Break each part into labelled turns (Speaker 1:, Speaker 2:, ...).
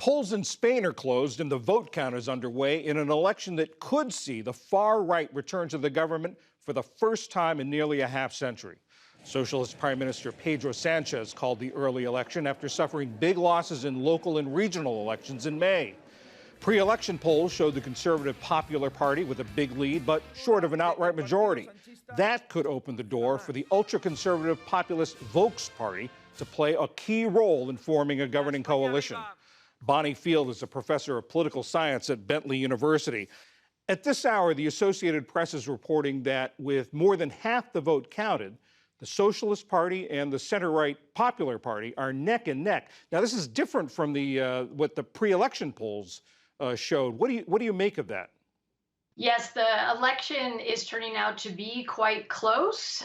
Speaker 1: Polls in Spain are closed and the vote count is underway in an election that could see the far right return to the government for the first time in nearly a half century. Socialist Prime Minister Pedro Sanchez called the early election after suffering big losses in local and regional elections in May. Pre-election polls showed the Conservative Popular Party with a big lead, but short of an outright majority. That could open the door for the ultra-conservative populist Vox Party to play a key role in forming a governing coalition. Bonnie Field is a professor of political science at Bentley University. At this hour, the Associated Press is reporting that with more than half the vote counted, the Socialist Party and the center-right Popular Party are neck and neck. Now, this is different from what the pre-election polls showed. What do you make of that?
Speaker 2: Yes, the election is turning out to be quite close.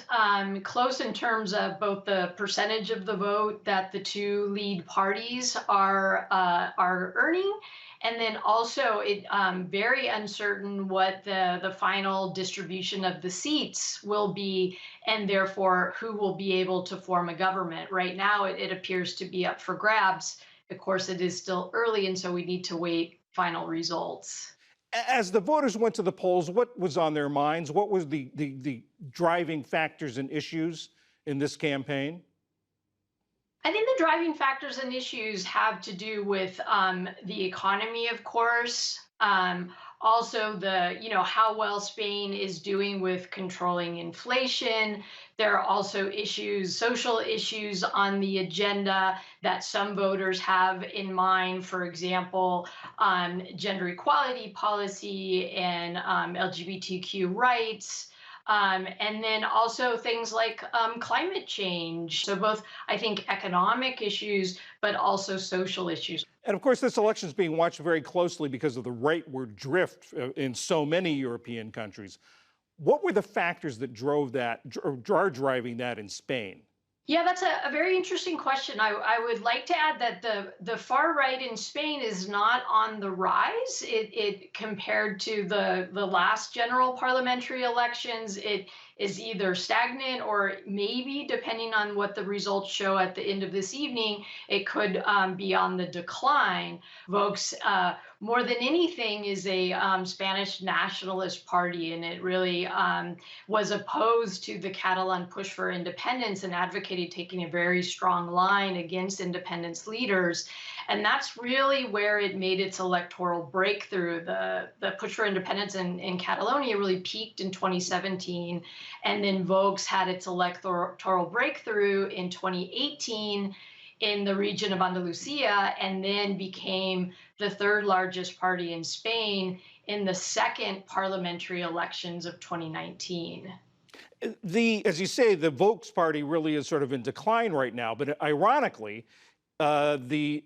Speaker 2: Close in terms of both the percentage of the vote that the two lead parties are earning, and then also it very uncertain what the final distribution of the seats will be, and therefore who will be able to form a government. Right now, it appears to be up for grabs. Of course, it is still early, and so we need to wait final results.
Speaker 1: As the voters went to the polls, what was on their minds? What was the driving factors and issues in this campaign?
Speaker 2: I think the driving factors and issues have to do with the economy, of course. Also, how well Spain is doing with controlling inflation. There are also social issues on the agenda that some voters have in mind. For example, gender equality policy and LGBTQ rights. And then also things like climate change. So both, I think, economic issues, but also social issues.
Speaker 1: And of course, this election is being watched very closely because of the rightward drift in so many European countries. What were the factors that drove that, or are driving that in Spain?
Speaker 2: Yeah, that's a very interesting question. I would like to add that the far right in Spain is not on the rise. It compared to the last general parliamentary elections, it is either stagnant or maybe, depending on what the results show at the end of this evening, it could be on the decline. Vox, more than anything, is a Spanish nationalist party, and it really was opposed to the Catalan push for independence and advocated taking a very strong line against independence leaders. And that's really where it made its electoral breakthrough. The push for independence in Catalonia really peaked in 2017, and then Vox had its electoral breakthrough in 2018 in the region of Andalusia, and then became the third largest party in Spain in the second parliamentary elections of 2019.
Speaker 1: As you say, the Vox party really is sort of in decline right now, but ironically, the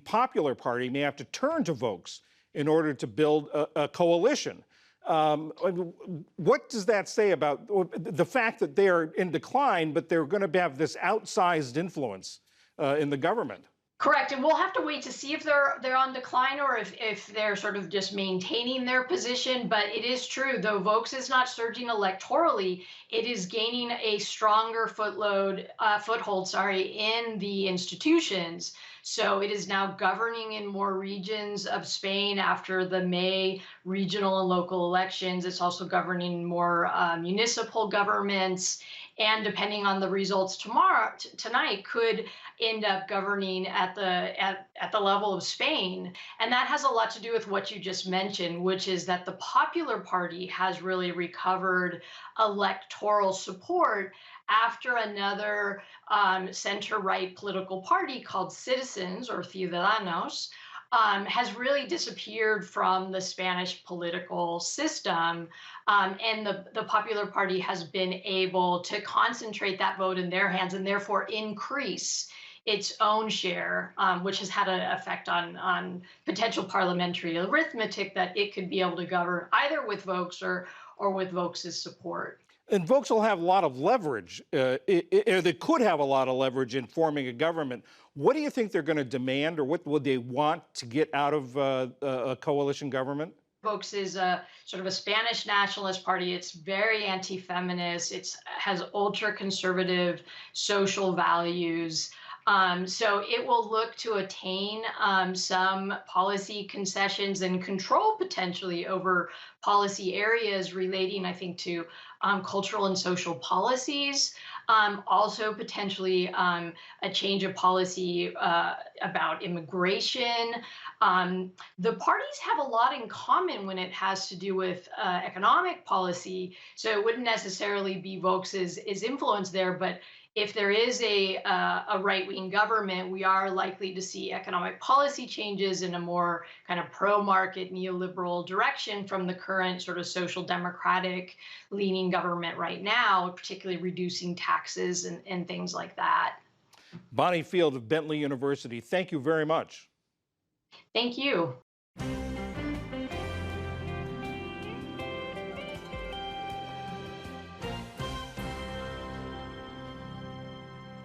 Speaker 1: Popular Party may have to turn to Vox in order to build a coalition. What does that say about the fact that they are in decline, but they're going to have this outsized influence in the government?
Speaker 2: Correct, and we'll have to wait to see if they're on decline or if they're sort of just maintaining their position. But it is true, though Vox is not surging electorally, it is gaining a stronger foothold, in the institutions. So it is now governing in more regions of Spain after the May regional and local elections. It's also governing more municipal governments, and depending on the results tonight, could end up governing at the level of Spain. And that has a lot to do with what you just mentioned, which is that the Popular Party has really recovered electoral support after another center-right political party called Citizens, or Ciudadanos, has really disappeared from the Spanish political system. And the Popular Party has been able to concentrate that vote in their hands and therefore increase its own share, which has had an effect on potential parliamentary arithmetic that it could be able to govern either with Vox or with Vox's support.
Speaker 1: And Vox will have a lot of leverage. They could have a lot of leverage in forming a government. What do you think they're going to demand, or what would they want to get out of a coalition government?
Speaker 2: Vox is a sort of a Spanish nationalist party. It's very anti-feminist. It has ultra-conservative social values. So it will look to attain some policy concessions and control potentially over policy areas relating, I think, to cultural and social policies. Also, potentially a change of policy about immigration. The parties have a lot in common when it has to do with economic policy. So it wouldn't necessarily be Vox's influence there, but if there is a right wing government, we are likely to see economic policy changes in a more kind of pro market neoliberal direction from the current sort of social democratic leaning government right now, particularly reducing taxes and things like that.
Speaker 1: Bonnie Field of Bentley University, thank you very much.
Speaker 2: Thank you.